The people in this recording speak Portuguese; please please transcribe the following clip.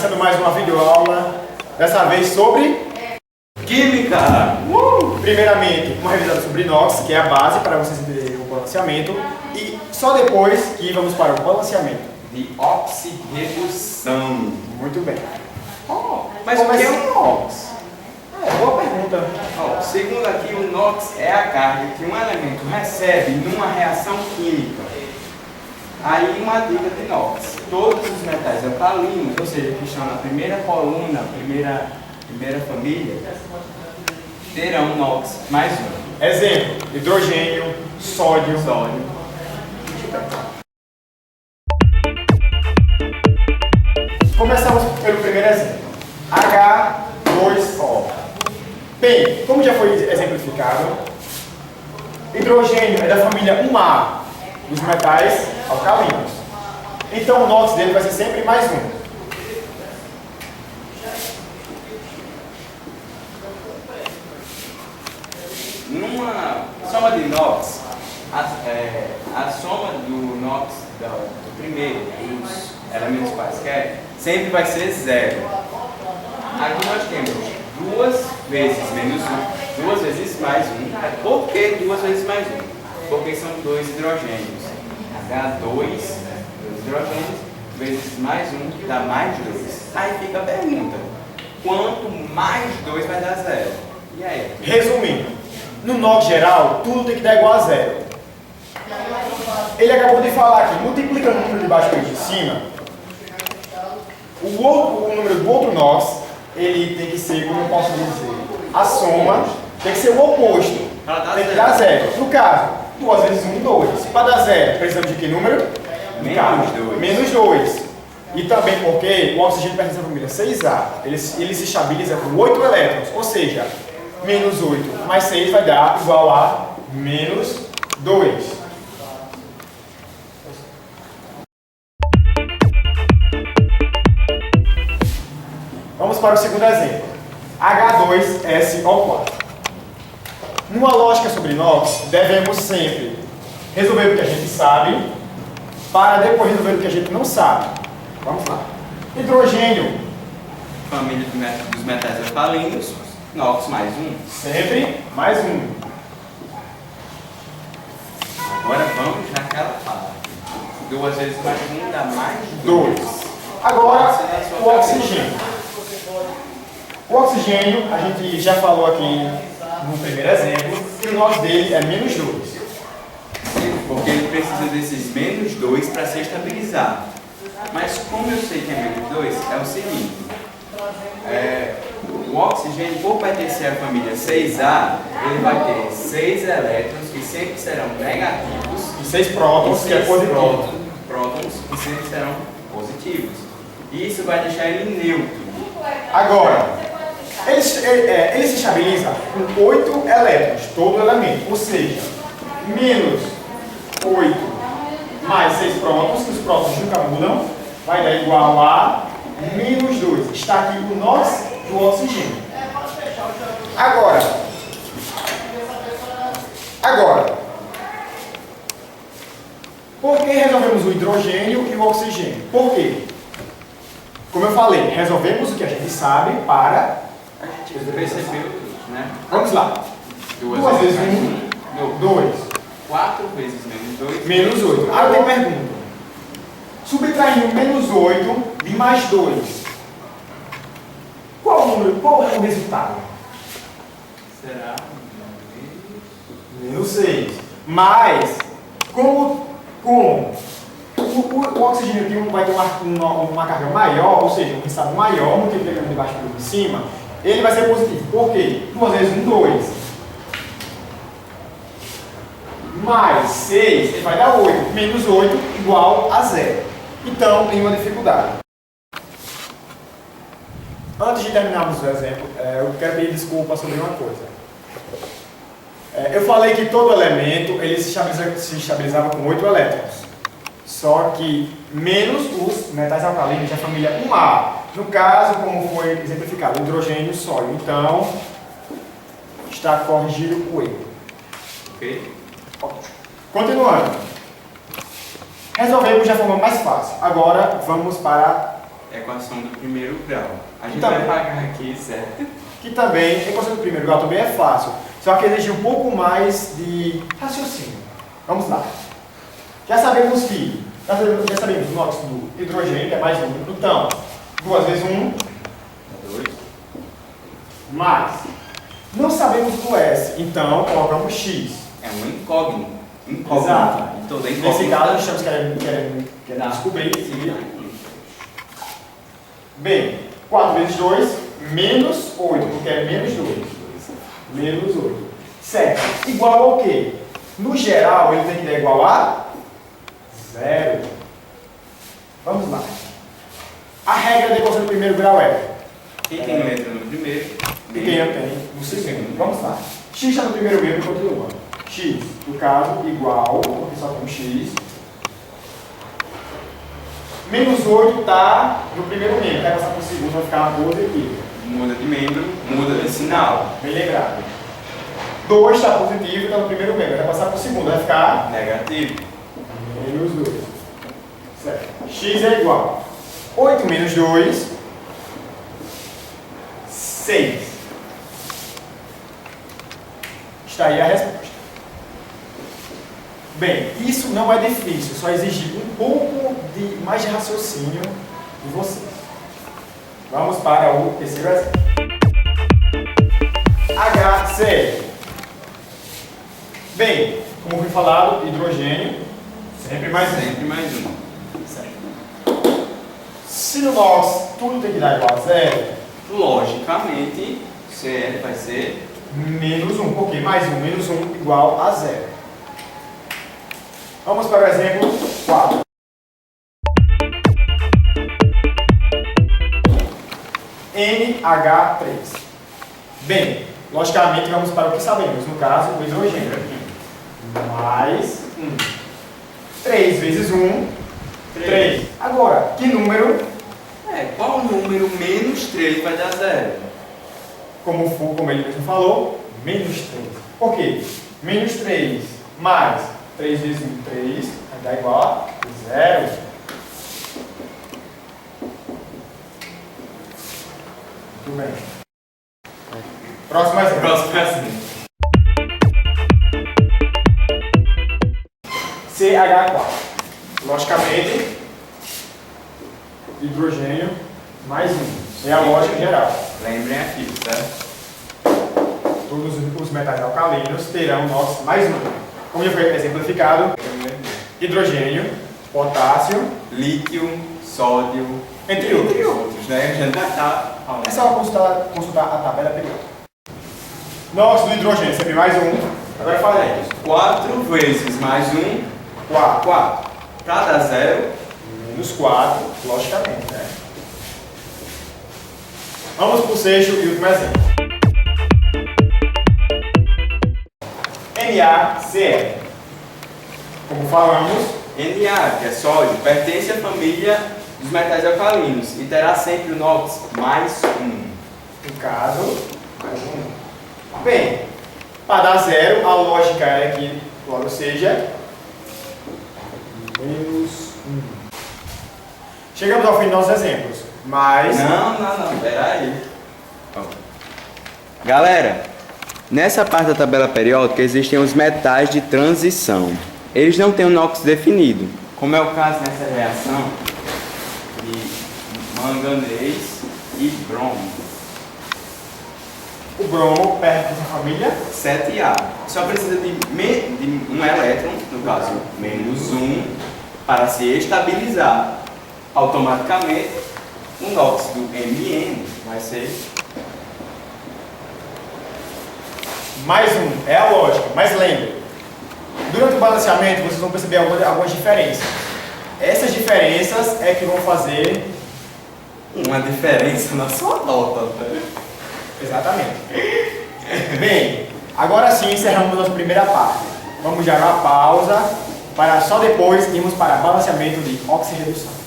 começando mais uma videoaula, dessa vez sobre Química! Primeiramente, uma revisada sobre inox, que é a base para vocês entenderem o balanceamento, e só depois que vamos para o balanceamento. De oxirredução. Muito bem. Mas o que é um NOx? Boa pergunta. Segundo aqui, o NOx é a carga que um elemento recebe numa reação química. Aí uma dica de NOx. Todos os metais alcalinos, ou seja, que estão na primeira coluna, primeira família, terão NOx mais um. Exemplo, hidrogênio, sódio. Começamos pelo primeiro exemplo. H2O. Bem, como já foi exemplificado, hidrogênio é da família 1A dos metais alcalinos. Então o NOx dele vai ser sempre mais um. Numa soma de NOx, a soma do NOx do primeiro, dos elementos quaisquer, sempre vai ser zero. Aqui nós temos 2 vezes menos 1, 2 vezes mais 1. Por que 2 vezes mais 1? Porque são 2 hidrogênios. H2, 2 hidrogênios, vezes mais 1 dá mais 2. Aí fica a pergunta: quanto mais 2 vai dar zero? E aí? Resumindo, no NOx geral, tudo tem que dar igual a zero. Ele acabou de falar aqui, multiplicando o número de baixo pelo de cima, o número do outro NOx, ele tem que ser, como eu posso dizer, a soma tem que ser o oposto, tem que dar zero. No caso, 2 vezes 1, 2. Para dar zero, precisamos de que número? Menos 2. E também porque o oxigênio pertence à família 6A, ele se estabiliza com 8 elétrons, ou seja, menos 8 mais 6 vai dar igual a menos 2. Vamos para o segundo exemplo. H2SO4. Numa lógica sobre NOx, devemos sempre resolver o que a gente sabe para depois resolver o que a gente não sabe. Vamos lá. Hidrogênio. Família dos metais alcalinos, NOx mais 1. Sempre mais 1. Agora vamos naquela fala. 2 vezes mais 1 dá mais 2. Agora, o oxigênio. O oxigênio, a gente já falou aqui no primeiro exemplo, que o NOx dele é menos 2. Porque ele precisa desses menos 2 para ser estabilizado. Mas como eu sei que é menos 2, é o seguinte. O oxigênio, por pertencer à família 6A, ele vai ter 6 elétrons que sempre serão negativos. E 6 prótons, que é positivo. Prótons que sempre serão positivos. E isso vai deixar ele neutro. Agora, ele se estabiliza com 8 elétrons, todo elemento. Ou seja, menos 8 mais 6 prótons, que os prótons nunca mudam, vai dar igual a menos 2. Está aqui o NOx do oxigênio. Agora, por que resolvemos o hidrogênio e o oxigênio? Por quê? Como eu falei, resolvemos o que a gente sabe para... A gente percebeu tudo, né? Vamos lá. 2 vezes 1, 2. 4 vezes menos 2. Menos 8. Agora tem pergunta. Subtraindo menos 8 de mais 2. Qual é o resultado? Será? Menos 6. Mas, como o oxigênio vai ter uma carga maior, ou seja, um resultado maior, multiplicando de baixo pelo de cima, ele vai ser positivo. Por quê? 2 vezes 1, 2. Mais 6, ele vai dar 8. Menos 8 igual a 0. Então, nenhuma dificuldade. Antes de terminarmos o exemplo, eu quero pedir desculpa sobre uma coisa. Eu falei que todo elemento ele se estabilizava com 8 elétrons. Só que menos os metais alcalinos da família 1A. No caso, como foi exemplificado, hidrogênio e sódio. Então, está corrigido o erro. Ok? Continuando. Resolvemos de forma mais fácil. Agora, vamos para equação do primeiro grau. A gente Então, vai pagar aqui, certo? Que também, a equação do primeiro grau também é fácil, só que exige um pouco mais de raciocínio. Vamos lá. Já sabemos o NOx do hidrogênio, que é mais 1. Então, 2 vezes 1, 2. mais. Não sabemos do S, então colocamos X. É um incógnito. Exato. E toda Nesse incógnita. caso, estamos querendo descobrir se... Bem, 4 vezes 2, menos 8, porque é menos 2. Menos 8. Certo. Igual ao quê? No geral, ele tem que dar igual a 0. Vamos lá. A regra da equação do primeiro grau é... Quem tem letra no primeiro? E quem não tem no segundo. Vamos lá. X está no primeiro membro e continua. X, no caso, igual, porque só tem um X. Menos 8 está no primeiro membro. Vai passar para o segundo, vai ficar positivo. Muda de membro, muda de sinal. Bem lembrado. 2 está positivo, está no primeiro membro. Vai passar para o segundo, vai ficar Negativo. menos 2. Certo. X é igual. 8 menos 2, 6. Está aí a resposta. Bem, isso não é difícil, só exige um pouco mais de raciocínio de vocês. Vamos para o terceiro exemplo. HCl. Bem, como foi falado, hidrogênio, sempre mais um. Sempre mais um. Certo. Se no NOx tudo tem que dar igual a 0, Logicamente, Cl vai ser menos 1, porque mais 1 menos 1 igual a 0. Vamos para o exemplo 4. NH3. Bem, logicamente vamos para o que sabemos, no caso, o hidrogênio. Mais 1. 3 vezes 1, 3. Agora, que número, qual número menos 3 vai dar 0? como ele mesmo falou, menos 3. Por quê? Menos 3 mais 3 vezes 1, 3, vai dar igual a 0. Muito bem. Próximo exemplo. Próximo assim. CH4. Logicamente, hidrogênio mais 1. É a lógica geral. Lembrem aqui, certo? Todos os metais alcalinos terão NOx mais 1. Como já foi exemplificado, hidrogênio, potássio, Lítio, sódio, entre outros. né? A gente já está falando. É só consultar a tabela periódica. NOx do hidrogênio, sempre mais 1. Agora fala aí. 4 vezes mais 1, 4. 4. Para dar 0, Menos 4, logicamente, né? Vamos para o sexto e último exemplo. NaCl. Como falamos, Na, que é sódio, pertence à família dos metais alcalinos e terá sempre o NOx mais 1. no caso, mais 1. Bem, para dar 0, a lógica é que logo seja menos 1. Chegamos ao fim dos nossos exemplos, mas... Não, peraí. Galera, nessa parte da tabela periódica existem os metais de transição. Eles não têm o NOx definido, como é o caso nessa reação de manganês e bromo. O bromo pertence à família 7A. Só precisa de um elétron, no caso menos 1, para se estabilizar. Automaticamente, o NOx do Mn vai ser mais 1. É a lógica, mas lembre, durante o balanceamento vocês vão perceber algumas diferenças. Essas diferenças é que vão fazer... uma diferença na sua nota, né? Exatamente. Bem, agora sim encerramos a nossa primeira parte. Vamos dar uma pausa para só depois irmos para balanceamento de oxirredução.